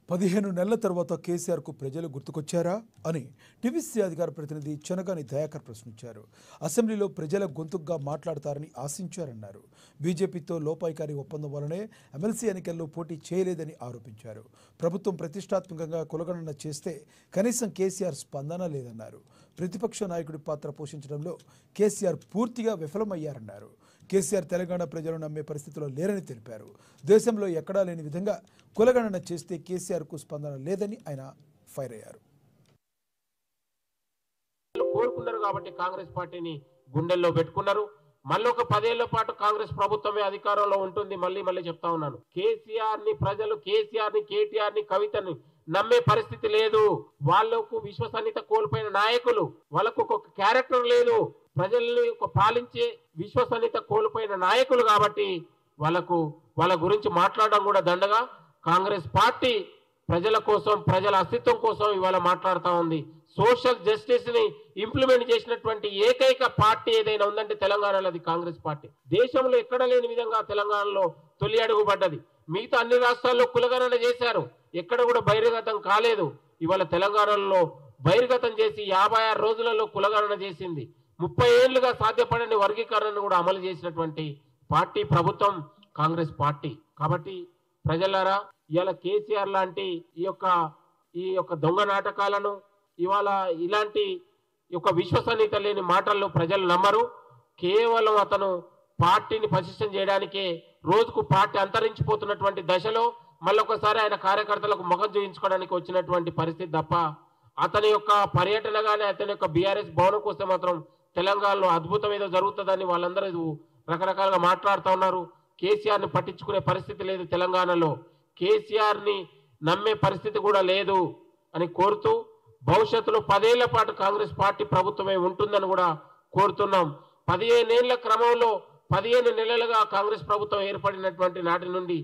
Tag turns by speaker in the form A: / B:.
A: 15 నెలల తర్వాత కేసీఆర్కు ప్రజలు గుర్తుకొచ్చారా అని టీవీసీ అధికార ప్రతినిధి చెనగాని దయాకర్ ప్రశ్నించారు. అసెంబ్లీలో ప్రజల గొంతుగ్గా మాట్లాడతారని ఆశించారన్నారు. బీజేపీతో లోపాయికారి ఒప్పందం వల్లనే ఎమ్మెల్సీ ఎన్నికల్లో పోటీ చేయలేదని ఆరోపించారు. ప్రభుత్వం ప్రతిష్టాత్మకంగా కులగణన చేస్తే కనీసం కేసీఆర్ స్పందన లేదన్నారు. ప్రతిపక్ష నాయకుడి పాత్ర పోషించడంలో కేసీఆర్ పూర్తిగా విఫలమయ్యారన్నారు. కేసీఆర్ తెలంగాణ ప్రజలను నమ్మే పరిస్థితిలో లేరని తెలిపారు. దేశంలో ఎక్కడా లేని విధంగా కులగణన చేస్తే కేసీఆర్కు స్పందన లేదని ఆయన ఫైర్ అయ్యారు.
B: కోరుకున్నారు కాబట్టి కాంగ్రెస్ పార్టీని గుండెల్లో పెట్టుకున్నారు. మళ్ళీ ఒక 10 ఏళ్ల పాటు కాంగ్రెస్ ప్రభుత్వమే అధికారంలో ఉంటుంది. మళ్ళీ చెప్తా ఉన్నాను, కేసీఆర్ ని ప్రజలు కేసీఆర్ ని కేటీఆర్ ని కవితని నమ్మే పరిస్థితి లేదు. వాళ్లకు విశ్వసనీయత కోల్పోయిన నాయకులు, వాళ్ళకు ఒక క్యారెక్టర్ లేదు. ప్రజల్ని పాలించే విశ్వసనీయత కోల్పోయిన నాయకులు కాబట్టి వాళ్ళ గురించి మాట్లాడడం కూడా దండగా. కాంగ్రెస్ పార్టీ ప్రజల కోసం, ప్రజల అస్తిత్వం కోసం ఇవాళ మాట్లాడుతూ ఉంది. సోషల్ జస్టిస్ ని ఇంప్లిమెంట్ చేసినటువంటి ఏకైక పార్టీ ఏదైనా ఉందంటే తెలంగాణలో అది కాంగ్రెస్ పార్టీ. దేశంలో ఎక్కడ లేని విధంగా తెలంగాణలో తొలి అడుగు పడ్డది. మిగతా అన్ని రాష్ట్రాల్లో కులగణన చేశారు, ఎక్కడ కూడా బహిర్గతం కాలేదు. ఇవాళ తెలంగాణలో బహిర్గతం చేసి 56 రోజులలో కులగణన చేసింది. 30 ఏళ్లుగా సాధ్యపడని వర్గీకరణను కూడా అమలు చేసినటువంటి పార్టీ ప్రభుత్వం కాంగ్రెస్ పార్టీ. కాబట్టి ప్రజలారా, ఇవాళ కేసీఆర్ లాంటి ఈ యొక్క దొంగ నాటకాలను, ఇవాళ ఇలాంటి విశ్వసనీయత లేని మాటల్లో ప్రజలు నమ్మరు. కేవలం అతను పార్టీని పటిష్టం చేయడానికే రోజుకు పార్టీ అంతరించిపోతున్నటువంటి దశలో మళ్ళొకసారి ఆయన కార్యకర్తలకు ముఖం చూయించుకోవడానికి వచ్చినటువంటి పరిస్థితి తప్ప అతని యొక్క పర్యటన కానీ, అతని యొక్క బీఆర్ఎస్ భవనం కోసం మాత్రం తెలంగాణలో అద్భుతం ఏదో జరుగుతుందని వాళ్ళందరూ రకరకాలుగా మాట్లాడుతూ ఉన్నారు. కేసీఆర్ ని పట్టించుకునే పరిస్థితి లేదు తెలంగాణలో. కేసీఆర్ ని నమ్మే పరిస్థితి కూడా లేదు అని కోరుతూ, భవిష్యత్తులో 10 ఏళ్ల పాటు కాంగ్రెస్ పార్టీ ప్రభుత్వమే ఉంటుందని కూడా కోరుతున్నాం. 15 ఏళ్ల క్రమంలో 15 నెలలుగా కాంగ్రెస్ ప్రభుత్వం ఏర్పడినటువంటి నాటి నుండి